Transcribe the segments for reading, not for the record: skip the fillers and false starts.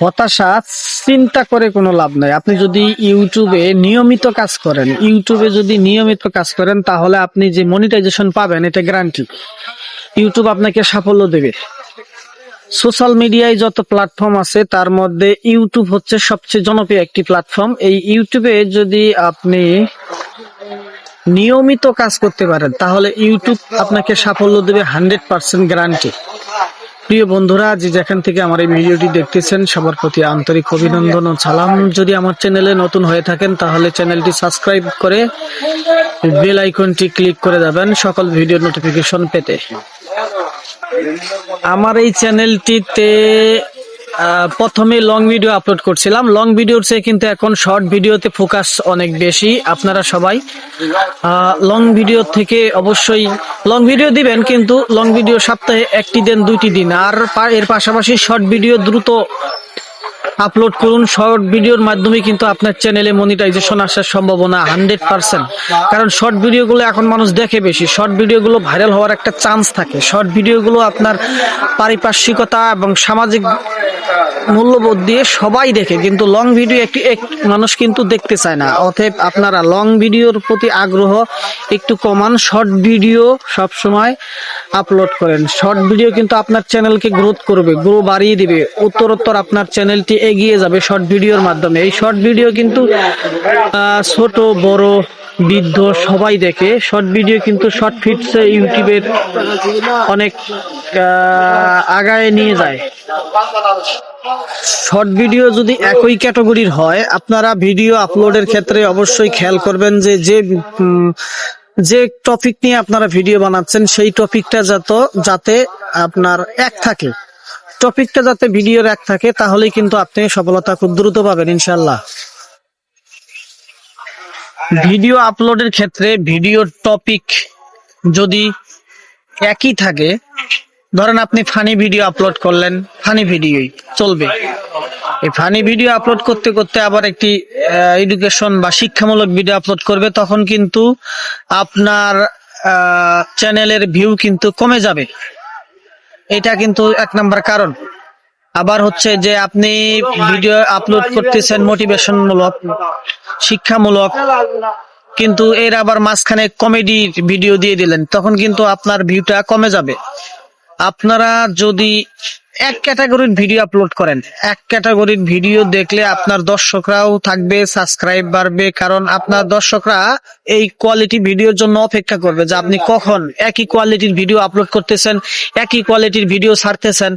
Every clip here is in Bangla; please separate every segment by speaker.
Speaker 1: হতাশা চিন্তা করে কোনো লাভ নাই। আপনি যদি ইউটিউবে নিয়মিত কাজ করেন তাহলে আপনি যে মনিটাইজেশন পাবেন এটা গ্যারান্টি। ইউটিউব আপনাকে সাফল্য দেবে। সোশ্যাল মিডিয়ায় যত প্ল্যাটফর্ম আছে তার মধ্যে ইউটিউব হচ্ছে সবচেয়ে জনপ্রিয় একটি প্ল্যাটফর্ম। এই ইউটিউবে যদি আপনি নিয়মিত কাজ করতে পারেন তাহলে ইউটিউব আপনাকে সাফল্য দেবে 100% গ্যারান্টি। প্রিয় বন্ধুরা, যে যেখান থেকে আমার এই ভিডিওটি দেখতেছেন সবার প্রতি আন্তরিক অভিনন্দন ও সালাম। যদি আমার চ্যানেলে নতুন হয়ে থাকেন তাহলে চ্যানেলটি সাবস্ক্রাইব করে বেল আইকনটি ক্লিক করে দেবেন সকল ভিডিও নোটিফিকেশন পেতে। আমার এই চ্যানেলটিতে প্রথমে লং ভিডিও আপলোড করছিলাম। লং ভিডিওর চেয়ে কিন্তু এখন শর্ট ভিডিওতে ফোকাস অনেক বেশি। আপনারা সবাই লং ভিডিও থেকে অবশ্যই লং ভিডিও দিবেন, কিন্তু লং ভিডিও সপ্তাহে একটি দিন 2টি দিন, আর এর পাশাপাশি শর্ট ভিডিও দ্রুত আপলোড করুন। শর্ট ভিডিওর মাধ্যমে কিন্তু আপনার চ্যানেলে মনিটাইজেশন আসার সম্ভাবনা 100%, কারণ শর্ট ভিডিওগুলো এখন মানুষ দেখে বেশি। শর্ট ভিডিওগুলো ভাইরাল হওয়ার একটা চান্স থাকে। শর্ট ভিডিওগুলো আপনার পারিপার্শ্বিকতা এবং সামাজিক মূল্যবোধ দিয়ে সবাই দেখে, কিন্তু লং ভিডিও একটি মানুষ কিন্তু দেখতে চায় না। অতএব আপনারা লং ভিডিওর প্রতি আগ্রহ একটু কমান, শর্ট ভিডিও সবসময় আপলোড করেন। শর্ট ভিডিও কিন্তু আপনার চ্যানেলকে গ্রোথ করবে, গ্রো বাড়িয়ে দিবে, উত্তরোত্তর আপনার চ্যানেলটি এগিয়ে যাবে শর্ট ভিডিওর মাধ্যমে। এই শর্ট ভিডিও কিন্তু ছোট বড় বৃদ্ধ সবাই দেখে। শর্ট ভিডিও কিন্তু শর্ট ফিটসে ইউটিউবের অনেক আগায় নিয়ে যায়। শর্ট ভিডিও যদি একই ক্যাটাগরির হয়, আপনারা ভিডিও আপলোডের ক্ষেত্রে অবশ্যই খেয়াল করবেন যে টপিক নিয়ে আপনারা ভিডিও বানাচ্ছেন সেই টপিকটা যাতে আপনার এক থাকে, টপিকটা যাতে ভিডিওর এক থাকে, তাহলেই কিন্তু আপনি সফলতা খুব দ্রুত পাবেন ইনশাল্লাহ। ভিডিও আপলোডের ক্ষেত্রে ভিডিওর টপিক যদি একই থাকে, ধরেন আপনি ফানি ভিডিও আপলোড করলেন, ফানি ভিডিওই চলবে। এই ফানি ভিডিও আপলোড করতে করতে আবার একটি এডুকেশন বা শিক্ষামূলক ভিডিও আপলোড করবে, তখন কিন্তু আপনার চ্যানেলের ভিউ কিন্তু কমে যাবে। এটা কিন্তু 1 নাম্বার কারণ। আবার হচ্ছে যে আপনি ভিডিও আপলোড করতেছেন মোটিভেশনমূলক, শিক্ষামূলক, কিন্তু এর আবার মাঝখানে কমেডি ভিডিও দিয়ে দিলেন, তখন কিন্তু আপনার ভিউটা কমে যাবে। আপনারা যদি এক ক্যাটাগরির ভিডিও আপলোড করেন, এক ক্যাটাগরির ভিডিও দেখলে আপনার দর্শকরাও থাকবে, সাবস্ক্রাইব বাড়বে, কারণ আপনার দর্শকরা এই কোয়ালিটি ভিডিওর জন্য অপেক্ষা করবে যে আপনি কখন একই কোয়ালিটির ভিডিও আপলোড করতেছেন, একই কোয়ালিটির ভিডিও ছাড়তেছেন।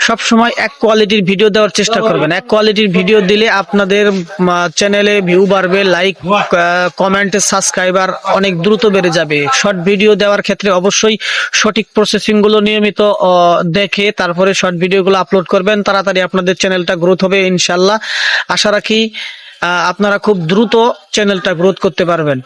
Speaker 1: সবসময় এক কোয়ালিটির ভিডিও দেওয়ার চেষ্টা করবেন। এক কোয়ালিটির ভিডিও দিলে আপনাদের চ্যানেলে ভিউ বাড়বে, লাইক কমেন্ট সাবস্ক্রাইবার অনেক দ্রুত বেড়ে যাবে। শর্ট ভিডিও দেওয়ার ক্ষেত্রে অবশ্যই সঠিক প্রসেসিং গুলো নিয়মিত দেখে তারপরে শর্ট ভিডিওগুলো আপলোড করবেন। তাড়াতাড়ি আপনাদের চ্যানেলটা গ্রোথ হবে ইনশাল্লাহ। আশা রাখি আপনারা খুব দ্রুত চ্যানেলটা গ্রোথ করতে পারবেন।